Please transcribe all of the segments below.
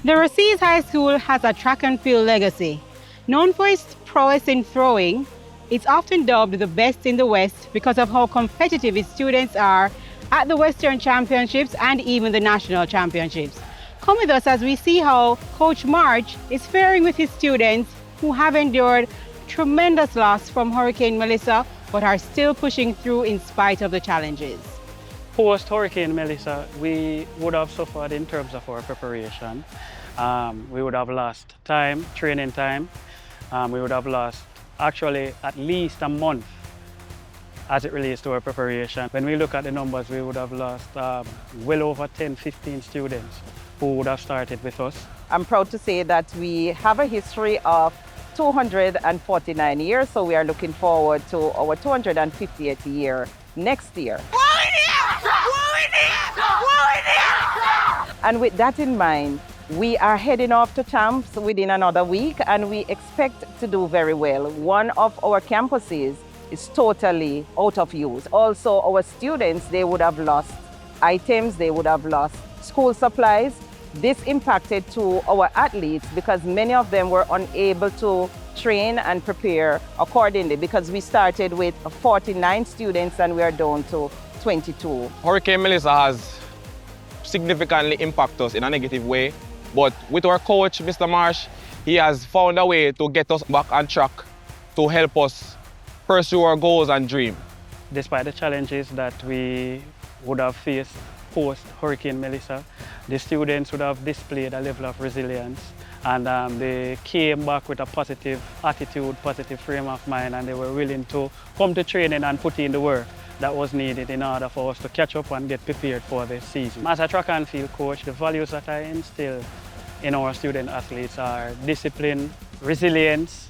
The Rusea High School has a track and field legacy. Known for its prowess in throwing, it's often dubbed the best in the West because of how competitive its students are at the Western Championships and even the National Championships. Come with us as we see how Coach March is faring with his students who have endured tremendous loss from Hurricane Melissa but are still pushing through in spite of the challenges. Post Hurricane Melissa, we would have suffered in terms of our preparation. We would have lost time, training time. We would have lost actually at least a month as it relates to our preparation. When we look at the numbers, we would have lost well over 10, 15 students who would have started with us. I'm proud to say that we have a history of 249 years, so we are looking forward to our 250th year next year. And with that in mind, we are heading off to champs within another week, and we expect to do very well. One of our campuses is totally out of use. Also, our students, they would have lost items, they would have lost school supplies. This impacted to our athletes because many of them were unable to train and prepare accordingly because we started with 49 students and we are down to 22. Hurricane Melissa has significantly impacted us in a negative way, but with our coach, Mr. Marsh, he has found a way to get us back on track to help us pursue our goals and dream. Despite the challenges that we would have faced post Hurricane Melissa, the students would have displayed a level of resilience, and they came back with a positive attitude, positive frame of mind, and they were willing to come to training and put in the work that was needed in order for us to catch up and get prepared for the season. As a track and field coach, the values that I instill in our student athletes are discipline, resilience,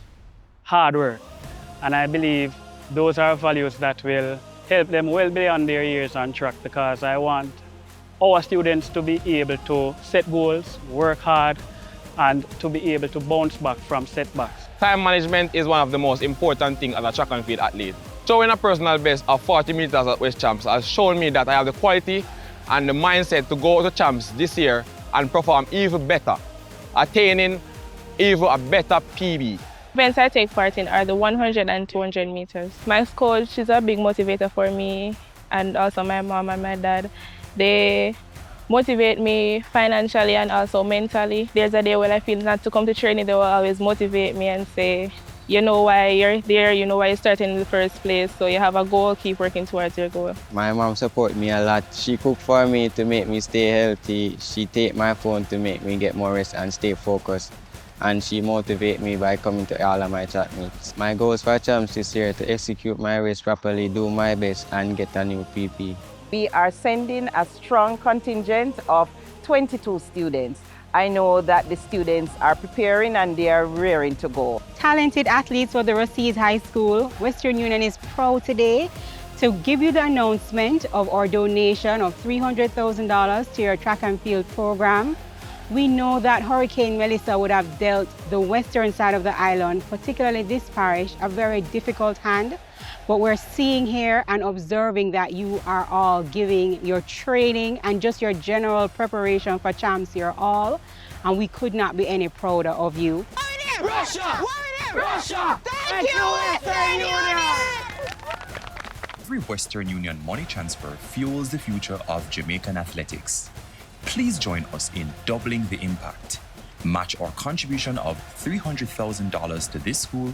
hard work. And I believe those are values that will help them well beyond their years on track, because I want our students to be able to set goals, work hard, and to be able to bounce back from setbacks. Time management is one of the most important things as a track and field athlete. Showing a personal best of 40 meters at West Champs has shown me that I have the quality and the mindset to go to Champs this year and perform even better, attaining even a better PB. Events I take part in are the 100 and 200 meters. My coach is a big motivator for me, and also my mom and my dad. They motivate me financially and also mentally. There's a day when I feel not to come to training, they will always motivate me and say, you know why you're there, you know why you're starting in the first place, so you have a goal, keep working towards your goal. My mom supports me a lot. She cook for me to make me stay healthy. She take my phone to make me get more rest and stay focused. And she motivates me by coming to all of my track meets. My goals for champs this year to execute my race properly, do my best, and get a new PP. We are sending a strong contingent of 22 students. I know that the students are preparing and they are rearing to go. Talented athletes for the Rusea High School, Western Union is proud today to give you the announcement of our donation of $300,000 to your track and field program. We know that Hurricane Melissa would have dealt the western side of the island, particularly this parish, a very difficult hand. But we're seeing here and observing that you are all giving your training and just your general preparation for champs your all. And we could not be any prouder of you. Russia! Russia! Thank you, Western Union! Every Western Union money transfer fuels the future of Jamaican athletics. Please join us in doubling the impact. Match our contribution of $300,000 to this school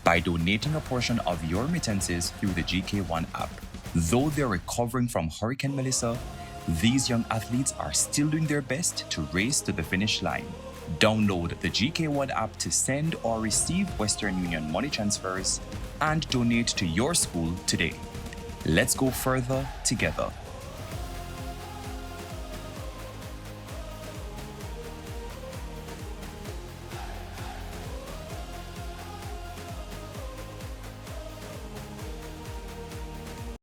by donating a portion of your remittances through the GK1 app. Though they're recovering from Hurricane Melissa, these young athletes are still doing their best to race to the finish line. Download the GK1 app to send or receive Western Union money transfers and donate to your school today. Let's go further together.